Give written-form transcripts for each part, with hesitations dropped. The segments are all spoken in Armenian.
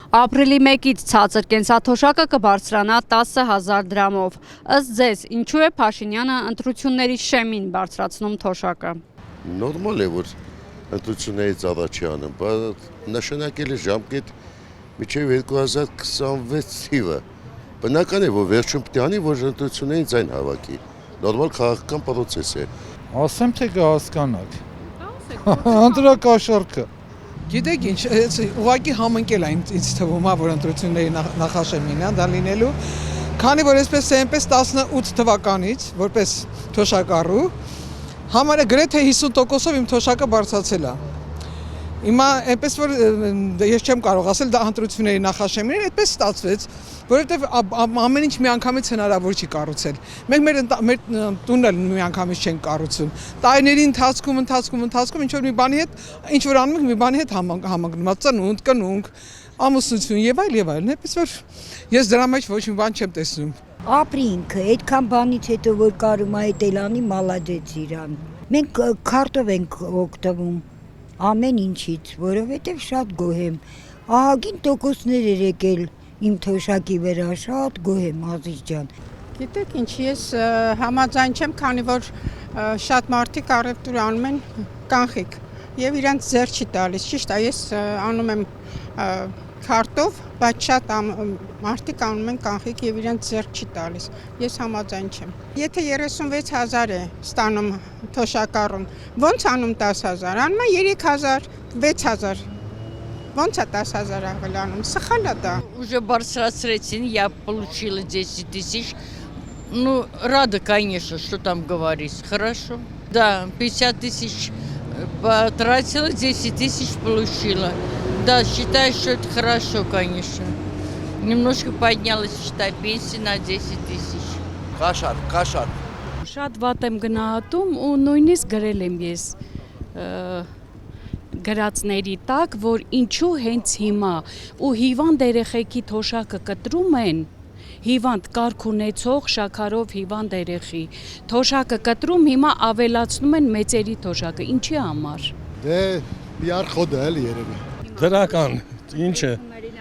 Ապրիլի 1-ից ցածր կենսաթոշակը կբարձրանա 10,000 դրամով։ Ըստ ձեզ, ինչու է Փաշինյանը ընտրությունների շեմին բարձրացնում թոշակը։ Նորմալ է, որ ընտրություններից առաջ է անում, բայց նշանակել է ժամկետ մինչև 2026 թիվը։ Բնական է, որ վերջում պետք է անի, որ ընտրություններին ձայն հավաքի։ Նորմալ քաղաքական պրոցես է։ Ասեմ թե կհասկանաք։ Ընտրակաշառքը։ Գիտեք ինչ, ուղղակի համընկել է ինձ թվում է, որ ընտրությունների նախաշեմին է դա լինելու, քանի որ այսպես է այնպես 18 թվականից, որպես թոշակառու, համարը գրեթե 50%-ով իմ թոշակը բարձրացել է։ Հիմա այնպես որ ես չեմ կարող ասել դա ընտրությունների նախաշեմին էր, այդպես ստացվեց, որովհետև ամեն ինչ միանգամից հնարավոր չի կառուցել։ Մենք մեր տունը միանգամից չենք կառուցում։ Տարիների ընթացքում ինչ որ մի բանի հետ, ինչ որ անում ենք մի բանի հետ համընկնում, ծնունդ, կնունք, ամուսնություն եւ այլն, այդպես որ ես դրա մեջ ոչ մի բան չեմ տեսնում։ Ապրինքը այդքան բանից հետո որ կարում է հետելանի մալադեց իրան։ Մենք քարտով ենք օգտվում ամեն ինչից, որովհետև շատ գոհ եմ։ Ահագին տոկոսներ էր եկել իմ թոշակի վրա, շատ գոհ եմ Ազիզ ջան։ Գիտեք ինչ, ես համաձայն չեմ, քանի որ շատ մարդիկ առևտուր անում են կանխիկ եւ իրանց ձեռ չի տալիս։ Ճիշտ է, ես անում եմ քարտով, բայց շատ մարդիկ անում են կանխիկ եւ իրանց ձեռ չի տալիս։ Ես համաձայն չեմ։ Եթե 36,000 է ստանում թոշակառուն, ոնց անում 10,000, անում է 3,000, 6,000։ Ոնց է 10,000 ավելանում, սխալ է դա։ Уже бարձրացրեցին, я получила 10 тысяч. Ну, рада, конечно, что там говорить. Хорошо. Да, 50 тысяч потратила, 10 тысяч получила. Да, считаю, что это хорошо, конечно. Немножко поднялась, считай, пенсия на 10 тысяч. Կաշար։ Շատ վատ եմ գնահատում ու նույնիսկ գրել եմ ես գրածների տակ, որ ինչու հենց հիմա ու հիվանդ երեխեքի թոշակը կտրում են, հիվանդ կարգ ունեցող շաքարով հիվանդ երեխի թոշակը կտրում, հիմա ավելացնում են մեծերի թոշակը, ինչի համար։ Դե PR խոդը էլի երևի։ Դրական, ինչ է։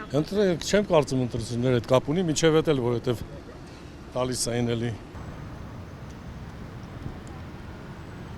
Չեմ կարծում ընտրությունները այդ կապ ունի, միջև էլ որովհետև տալիս այն էլի